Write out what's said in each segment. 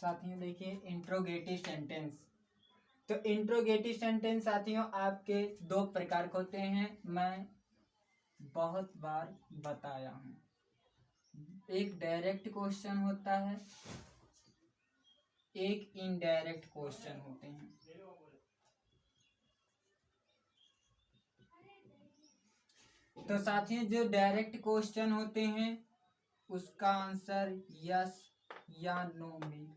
साथियों देखिए interrogative sentence. तो इंट्रोगेटिव सेंटेंस साथियों आपके दो प्रकार के होते हैं, मैं बहुत बार बताया हूँ। एक डायरेक्ट क्वेश्चन होता है, एक इनडायरेक्ट क्वेश्चन होते हैं। तो साथियों जो डायरेक्ट क्वेश्चन होते हैं उसका आंसर यस या नो में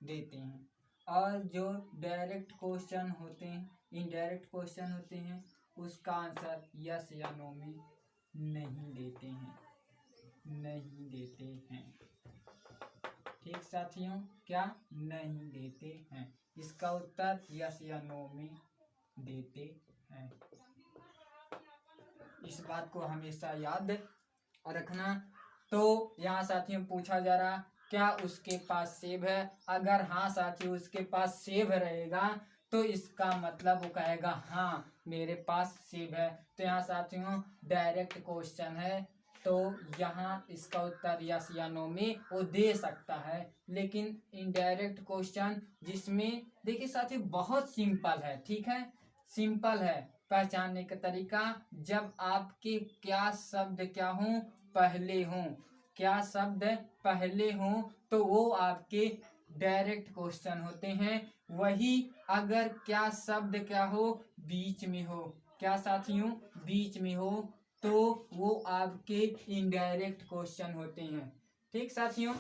देते हैं, और जो डायरेक्ट क्वेश्चन होते हैं, इनडायरेक्ट क्वेश्चन होते हैं, उसका आंसर यस या नो में नहीं देते हैं, नहीं देते हैं। ठीक साथियों, क्या नहीं देते हैं, इसका उत्तर यस या नो में देते हैं। इस बात को हमेशा याद रखना। तो यहाँ साथियों पूछा जा रहा क्या उसके पास सेब है। अगर हाँ साथियों उसके पास सेब रहेगा तो इसका मतलब वो कहेगा हाँ मेरे पास सेब है। तो यहाँ साथियों डायरेक्ट क्वेश्चन है, तो यहाँ इसका उत्तर यस या नो में वो दे सकता है। लेकिन इनडायरेक्ट क्वेश्चन जिसमें देखिए साथियों बहुत सिंपल है, ठीक है, सिंपल है पहचानने का तरीका। जब आपके क्या शब्द क्या हों पहले हों, क्या शब्द पहले हों तो वो आपके डायरेक्ट क्वेश्चन होते हैं। वही अगर क्या शब्द क्या हो बीच में हो, क्या साथियों बीच में हो, तो वो आपके इनडायरेक्ट क्वेश्चन होते हैं। ठीक साथियों,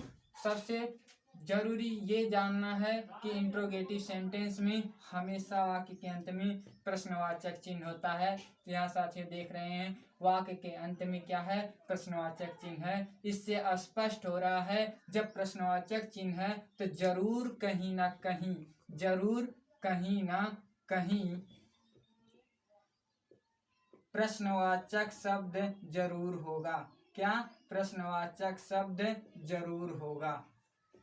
सबसे जरूरी ये जानना है कि इंट्रोगेटिव सेंटेंस में हमेशा वाक्य के अंत में प्रश्नवाचक चिन्ह होता है। तो यहाँ साथियों देख रहे हैं वाक्य के अंत में क्या है, प्रश्नवाचक चिन्ह है। इससे स्पष्ट हो रहा है जब प्रश्नवाचक चिन्ह है तो जरूर कहीं ना कहीं, जरूर कहीं ना कहीं प्रश्नवाचक शब्द जरूर होगा। क्या प्रश्नवाचक शब्द जरूर होगा,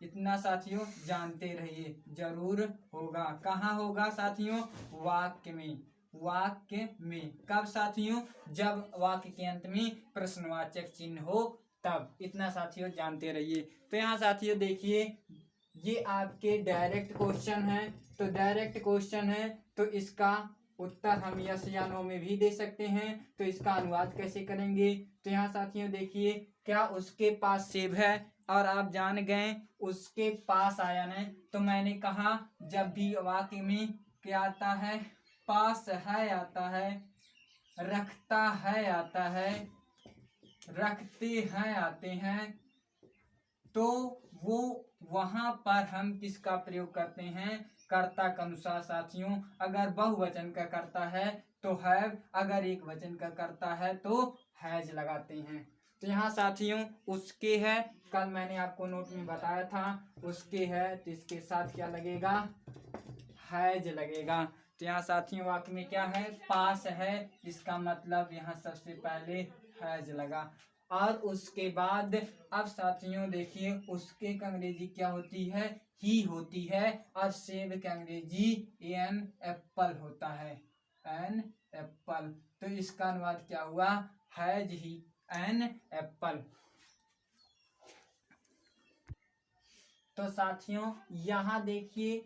इतना साथियों जानते रहिए, जरूर होगा। कहाँ होगा साथियों, वाक्य में, वाक्य में। कब साथियों, जब वाक्य के अंत में प्रश्नवाचक चिन्ह हो तब, इतना साथियों जानते रहिए। तो यहाँ साथियों देखिए ये आपके डायरेक्ट क्वेश्चन है, तो डायरेक्ट क्वेश्चन है तो इसका उत्तर हम यस या नो में भी दे सकते हैं। तो इसका अनुवाद कैसे करेंगे, तो यहाँ साथियों देखिए क्या उसके पास सेब है, और आप जान गए उसके पास आया नहीं, तो मैंने कहा जब भी वाक्य में क्या आता है, पास है आता है, रखता है आता है, रखते हैं आते हैं, तो वो वहां पर हम किसका प्रयोग करते हैं, कर्ता के अनुसार साथियों। अगर बहुवचन का करता है तो हैव, अगर एक वचन का करता है तो हैज लगाते हैं। तो यहाँ साथियों उसके है, कल मैंने आपको नोट में बताया था उसके है, तो इसके साथ क्या लगेगा, हैज लगेगा। तो यहाँ साथियों वाक्य में क्या है, पास है, इसका मतलब यहाँ सबसे पहले हैज लगा। और उसके बाद अब साथियों देखिए उसके की अंग्रेजी क्या होती है, ही होती है, और सेब की अंग्रेजी एन एप्पल होता है, एन एप्पल। तो इसका अनुवाद क्या हुआ, हैज ही एन एप्पल। तो साथियों यहाँ देखिए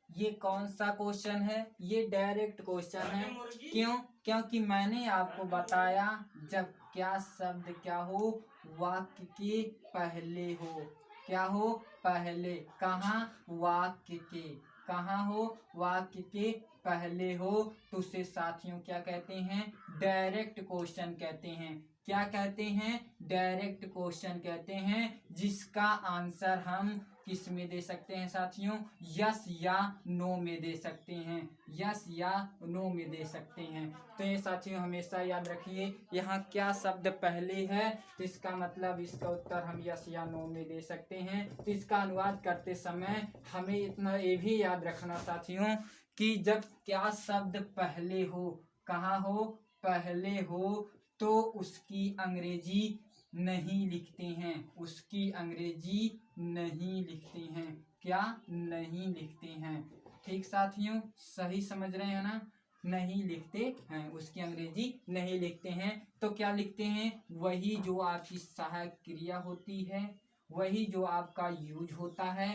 ये कौन सा क्वेश्चन है, ये डायरेक्ट क्वेश्चन है। क्यों, क्योंकि मैंने आपको बताया जब क्या शब्द क्या हो वाक्य के पहले हो, क्या हो पहले, कहाँ वाक्य के, कहाँ हो वाक्य के पहले हो, तो उसे साथियों क्या कहते हैं, डायरेक्ट क्वेश्चन कहते हैं। क्या कहते हैं, डायरेक्ट क्वेश्चन कहते हैं, जिसका आंसर हम किस में दे सकते हैं साथियों, यस या नो में दे सकते हैं, यस या नो में दे सकते हैं। तो ये साथियों हमेशा याद रखिए यहाँ क्या शब्द पहले है तो इसका मतलब इसका उत्तर हम यस या नो में दे सकते हैं। तो इसका अनुवाद करते समय हमें इतना ये भी याद रखना साथियों कि जब क्या शब्द पहले हो, कहाँ हो पहले हो, तो उसकी अंग्रेजी नहीं लिखते हैं, उसकी अंग्रेजी नहीं लिखते हैं, क्या नहीं लिखते हैं। ठीक साथियों, सही समझ रहे हैं ना, नहीं लिखते हैं, उसकी अंग्रेजी नहीं लिखते हैं। तो क्या लिखते हैं, वही जो आपकी सहायक क्रिया होती है, वही जो आपका यूज होता है,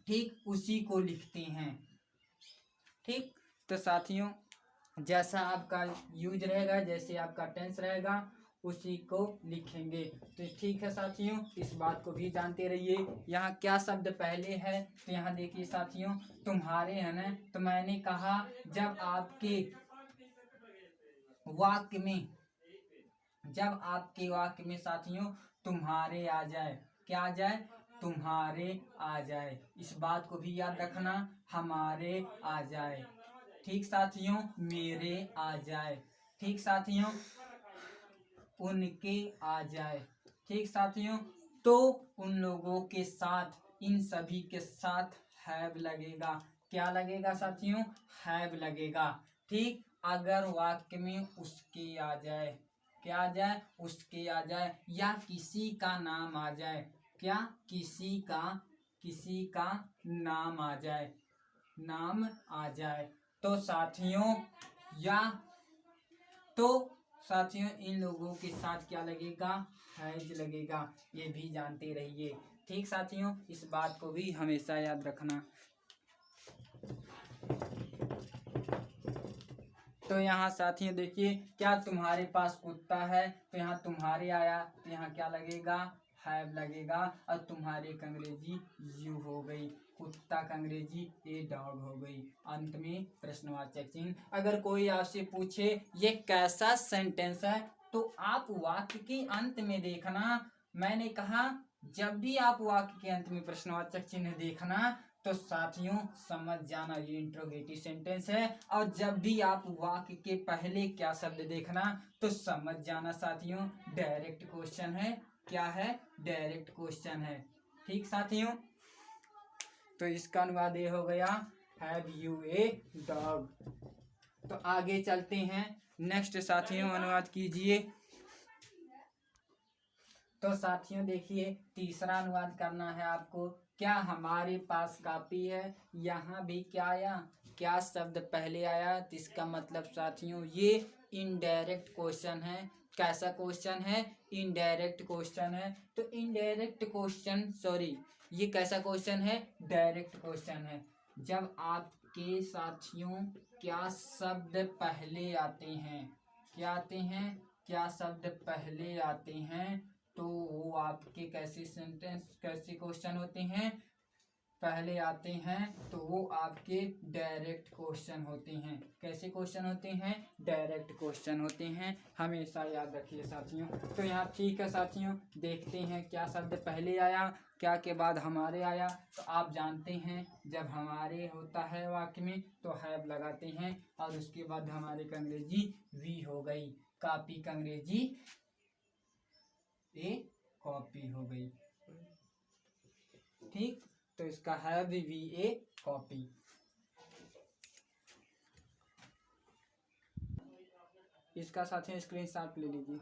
ठीक उसी को लिखते हैं। ठीक, तो साथियों जैसा आपका यूज रहेगा, जैसे आपका टेंस रहेगा, उसी को लिखेंगे। तो ठीक है साथियों, इस बात को भी जानते रहिए। यहाँ क्या शब्द पहले है, तो यहाँ देखिए साथियों, तुम्हारे है ना, तो मैंने कहा जब आपके वाक्य में, जब आपके वाक्य में साथियों तुम्हारे आ जाए, क्या आ जाए, तुम्हारे आ जाए, इस बात को भी याद रखना, हमारे आ जाए, ठीक साथियों, मेरे आ जाए, ठीक साथियों, उनके आ जाए, ठीक साथियों, तो उन लोगों के साथ, इन सभी के साथ हैव लगेगा। क्या लगेगा साथियों, हैव लगेगा। ठीक, अगर वाक्य में उसके आ जाए, क्या आ जाए, उसके आ जाए, या किसी का नाम आ जाए, क्या, किसी का नाम आ जाए, नाम आ जाए, तो साथियों, या तो साथियों इन लोगों के साथ क्या लगेगा, हैज लगेगा। ये भी जानते रहिए। ठीक साथियों, इस बात को भी हमेशा याद रखना। तो यहाँ साथियों देखिए, क्या तुम्हारे पास कुत्ता है, तो यहाँ तुम्हारे आया, तो यहाँ क्या लगेगा, हैव लगेगा, और तुम्हारे का अंग्रेजी यू हो गई, कुत्ता का अंग्रेजी ए डॉग हो गई। अंत में प्रश्नवाचक चिन्ह। अगर कोई आपसे पूछे ये कैसा सेंटेंस है, तो आप वाक्य के अंत में देखना, मैंने कहा जब भी आप वाक्य के अंत में प्रश्नवाचक चिन्ह देखना, तो साथियों समझ जाना ये इंट्रोगेटिव सेंटेंस है। और जब भी आप वाक्य के पहले क्या शब्द देखना, तो समझ जाना साथियों डायरेक्ट क्वेश्चन है। क्या है, डायरेक्ट क्वेश्चन है। ठीक साथियों, तो इसका अनुवाद ये हो गया, हैव यू ए डॉग। तो आगे चलते हैं, नेक्स्ट साथियों अनुवाद कीजिए। तो साथियों देखिए, तीसरा अनुवाद करना है आपको। क्या हमारे पास कॉपी है, यहाँ भी क्या आया, क्या शब्द पहले आया, तो इसका मतलब साथियों ये इनडायरेक्ट क्वेश्चन है। कैसा क्वेश्चन है, इनडायरेक्ट क्वेश्चन है। तो इनडायरेक्ट क्वेश्चन, सॉरी, ये कैसा क्वेश्चन है, डायरेक्ट क्वेश्चन है। जब आपके साथियों क्या शब्द पहले आते हैं, क्या आते हैं, क्या शब्द पहले आते हैं, तो वो आपके कैसे सेंटेंस, कैसे क्वेश्चन होते हैं, पहले आते हैं, तो वो आपके डायरेक्ट क्वेश्चन होते हैं। कैसे क्वेश्चन होते हैं, डायरेक्ट क्वेश्चन होते हैं, हमेशा याद रखिए साथियों। तो यहाँ ठीक है साथियों, देखते हैं क्या शब्द पहले आया, क्या के बाद हमारे आया। तो आप जानते हैं जब हमारे होता है वाक्य में, तो हैव लगाते हैं, और उसके बाद हमारे का अंग्रेजी वी हो गई, कॉपी का अंग्रेजी ए कॉपी हो गई। ठीक, तो इसका है वी ए कॉपी। इसका साथियों स्क्रीनशॉट ले लीजिए।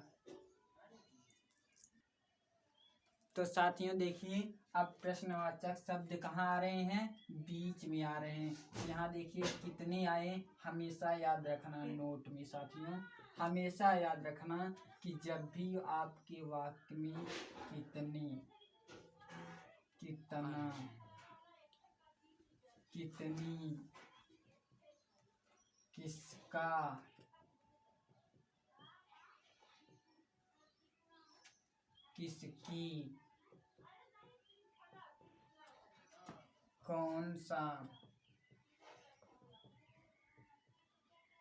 तो साथियों देखिए, अब प्रश्नवाचक शब्द कहाँ आ रहे हैं, बीच में आ रहे हैं। यहाँ देखिए कितने आए, हमेशा याद रखना नोट में साथियों, हमेशा याद रखना कि जब भी आपके वाक्य में कितने, कितना, कितनी, किसका, किसकी, कौन सा,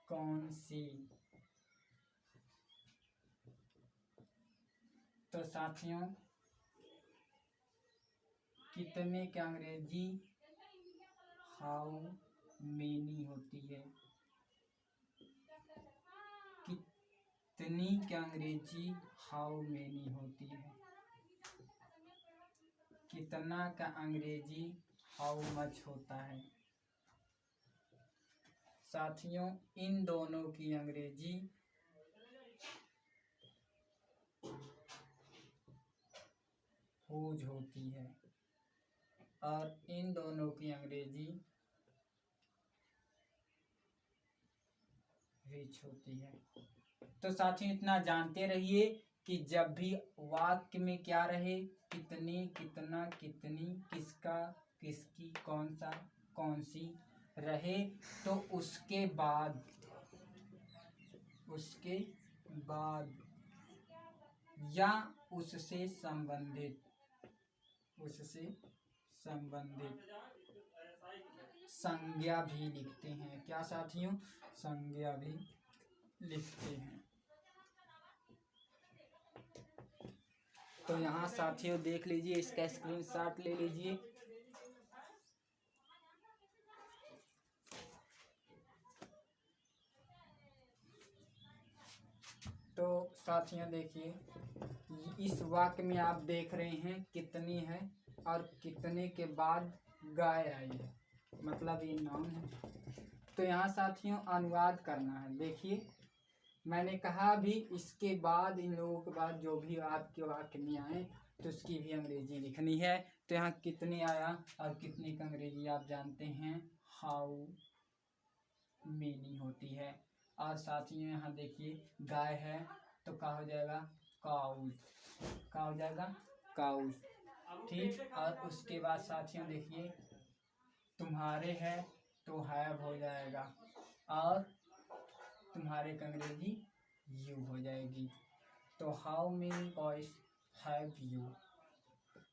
कौन सी, तो साथियों कितने की अंग्रेजी हाउ मेनी होती है, कितनी की अंग्रेजी हाउ मेनी होती है, कितना का अंग्रेजी हाउ मच होता है। साथियों इन दोनों की अंग्रेजी हुज होती है, और इन दोनों की अंग्रेजी विच होती है। तो साथियों इतना जानते रहिए कि जब भी वाक्य में क्या रहे, कितने, कितना, कितनी, किसका, किसकी, कौन सा, कौन सी रहे तो उसके बाद या उससे संबंधित संज्ञा भी लिखते हैं। क्या साथियों? संज्ञा भी लिखते हैं। तो यहाँ साथियों देख लीजिए, इसका स्क्रीनशॉट ले लीजिए। तो साथियों देखिए, इस वाक्य में आप देख रहे हैं कितनी है और कितने के बाद गाय आई है, मतलब ये नाउन है। तो यहाँ साथियों अनुवाद करना है। देखिए मैंने कहा भी इसके बाद, इन लोगों के बाद जो भी आपके वाक्य में आए तो उसकी भी अंग्रेजी लिखनी है। तो यहाँ कितने आया और कितने का अंग्रेजी आप जानते हैं, हाउ मेनी होती है। और साथियों यहाँ देखिए गाय है तो क्या हो जाएगा, काउज। क्या हो जाएगा, काउज। ठीक। और उसके बाद साथियों देखिए तुम्हारे है तो हैव हो जाएगा और तुम्हारे का अंग्रेजी यू हो जाएगी। तो how many boys have you,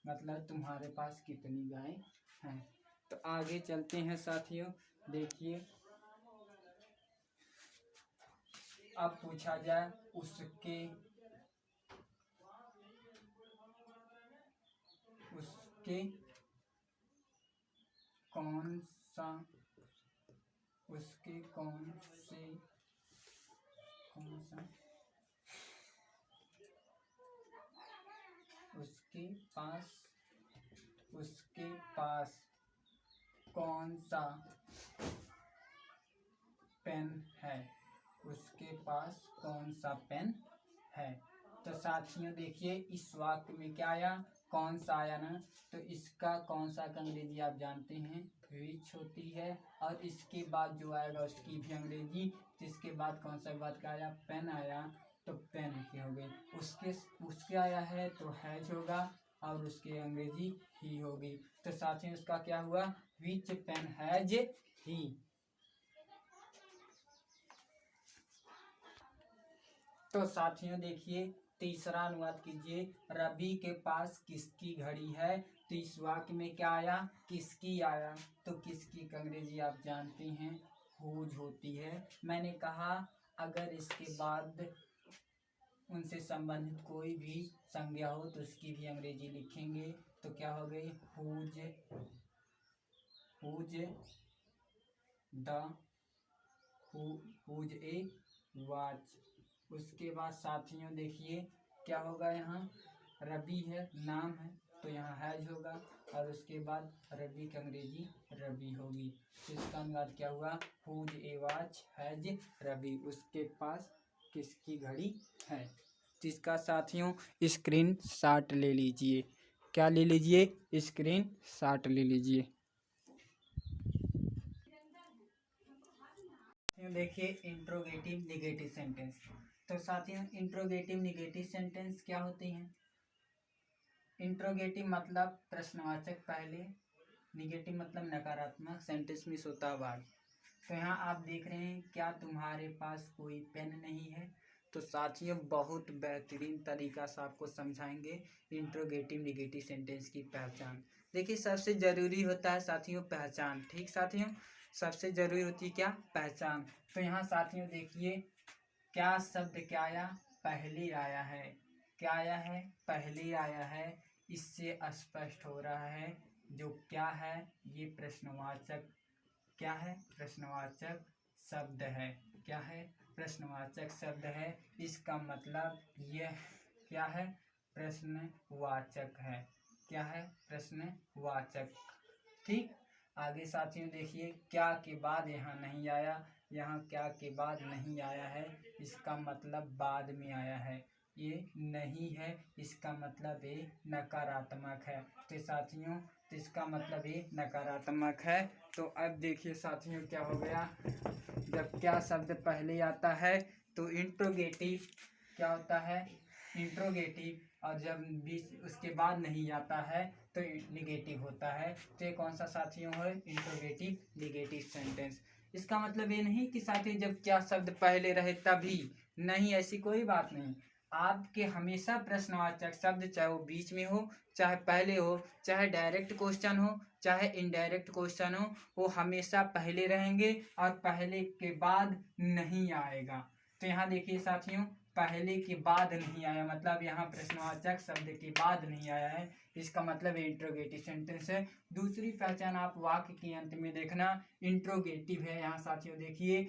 मतलब तुम्हारे पास कितनी गाय हैं। तो आगे चलते हैं साथियों। देखिए अब पूछा जाए उसके कौन सा, उसके कौन से, कौन सा, उसके पास कौन सा पेन है, उसके पास कौन सा पेन है। तो साथियों देखिए इस वाक्य में क्या आया, कौन सा आया ना। तो इसका कौन सा का अंग्रेजी आप जानते हैं, विच होती है। और इसके बाद जो आएगा उसकी भी अंग्रेजी। तो इसके बाद कौन सा बात का आया, पेन आया तो पेन की हो गई। उसके आया है तो हैज होगा और उसके अंग्रेजी ही होगी। तो साथियों इसका क्या हुआ, विच पेन हैज ही। तो साथियों देखिए तीसरा अनुवाद कीजिए, रवि के पास किसकी घड़ी है। तो इस वाक्य में क्या आया, किसकी आया। तो किसकी का अंग्रेजी आप जानते हैं, हुज होती है। मैंने कहा अगर इसके बाद उनसे संबंधित कोई भी संज्ञा हो तो उसकी भी अंग्रेजी लिखेंगे। तो क्या हो गई, हुज ए वॉच। उसके बाद साथियों देखिए क्या होगा, यहाँ रवि है, नाम है तो यहाँ हैज होगा और उसके बाद रवि की अंग्रेजी रवि होगी। तो इसका अनुवाद क्या हुआ, whose a watch has Ravi, उसके पास किसकी घड़ी है। तो इसका साथियों स्क्रीन शॉट ले लीजिए। क्या ले लीजिए, स्क्रीन शॉट ले लीजिए। देखिए इंट्रोगेटिव निगेटिव सेंटेंस। तो साथियों इंट्रोगेटिव निगेटिव सेंटेंस क्या होते हैं। इंट्रोगेटिव मतलब प्रश्नवाचक पहले, निगेटिव मतलब नकारात्मक, सेंटेंस में होता बाद। तो यहाँ आप देख रहे हैं क्या तुम्हारे पास कोई पेन नहीं है। तो साथियों बहुत बेहतरीन तरीका से आपको समझाएंगे इंट्रोगेटिव निगेटिव सेंटेंस की पहचान। देखिए सबसे ज़रूरी होता है साथियों पहचान। ठीक साथियों, सबसे ज़रूरी होती है क्या, पहचान। तो यहाँ साथियों देखिए क्या शब्द क्या आया, पहले आया है। क्या आया है, पहले आया है। इससे स्पष्ट हो रहा है जो क्या है, ये प्रश्नवाचक क्या है, प्रश्नवाचक शब्द है। क्या है, प्रश्नवाचक शब्द है। इसका मतलब यह क्या है, प्रश्नवाचक है। क्या है, प्रश्नवाचक। ठीक। आगे साथियों देखिए क्या के बाद यहाँ नहीं आया, यहाँ क्या के बाद नहीं आया है, इसका मतलब बाद में आया है। ये नहीं है, इसका मतलब ये नकारात्मक है। तो साथियों तो इसका मतलब ये नकारात्मक है। तो अब देखिए साथियों क्या हो गया, जब क्या शब्द पहले आता है तो इंट्रोगेटिव क्या होता है, इंट्रोगेटिव। और जब भी उसके बाद नहीं आता है तो निगेटिव होता है। तो ये कौन सा साथियों है? Interrogative negative sentence. इसका मतलब ये नहीं कि साथियों जब क्या शब्द पहले रहे तभी, नहीं, ऐसी कोई बात नहीं। आपके हमेशा प्रश्नवाचक शब्द चाहे वो बीच में हो, चाहे पहले हो, चाहे डायरेक्ट क्वेश्चन हो, चाहे इनडायरेक्ट क्वेश्चन हो, वो हमेशा पहले रहेंगे और पहले के बाद नहीं आएगा। तो यहाँ देखिए साथियों, पहले के बाद नहीं आया, मतलब यहाँ प्रश्नवाचक शब्द के बाद नहीं आया है, इसका मतलब इंट्रोगेटिव सेंटेंस है। दूसरी पहचान आप वाक्य के अंत में देखना, इंट्रोगेटिव है। यहाँ साथियों देखिए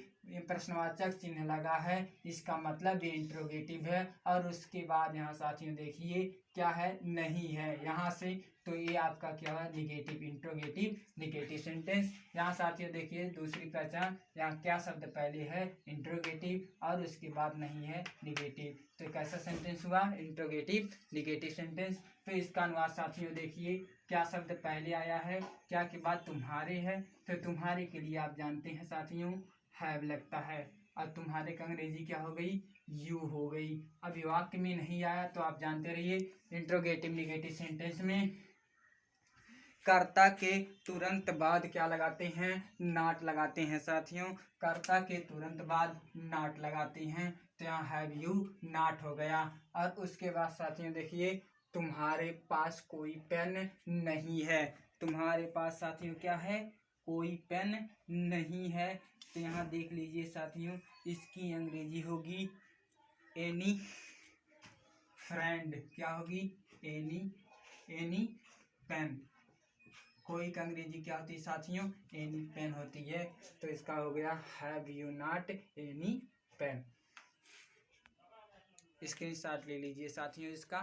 प्रश्नवाचक चिन्ह लगा है, इसका मतलब ये इंट्रोगेटिव है। और उसके बाद यहाँ साथियों देखिए क्या है? नहीं है यहाँ से, तो ये आपका क्या है? Negative, interrogative negative sentence. यहाँ साथियों देखिए दूसरी पहचान, यहाँ क्या शब्द पहले है? इंट्रोगेटिव, और उसके बाद नहीं है निगेटिव। तो कैसा सेंटेंस हुआ? Interrogative negative sentence. तो इसका अनुवाद साथियों देखिए, क्या शब्द पहले आया है, क्या के बाद तुम्हारे है, तो तुम्हारे के लिए आप जानते हैं साथियों हैव लगता है, और तुम्हारे का अंग्रेजी क्या हो गई? यू हो गई। अब वाक्य में नहीं आया तो आप जानते रहिए इंट्रोगेटिव निगेटिव सेंटेंस में कर्ता के तुरंत बाद क्या लगाते हैं? नॉट लगाते हैं साथियों। कर्ता के तुरंत बाद नॉट लगाते हैं, तो यहाँ हैव यू नॉट हो गया। और उसके बाद साथियों देखिए तुम्हारे पास कोई पेन नहीं है, तुम्हारे पास साथियों क्या है? कोई पेन नहीं है। तो यहाँ देख लीजिए साथियों, इसकी अंग्रेजी होगी एनी फ्रेंड। क्या होगी? Any pen. कोई का अंग्रेजी क्या होती है साथियों? एनी पेन होती है। तो इसका हो गया have you not any pen. Screenshot ले लीजिए साथियों इसका।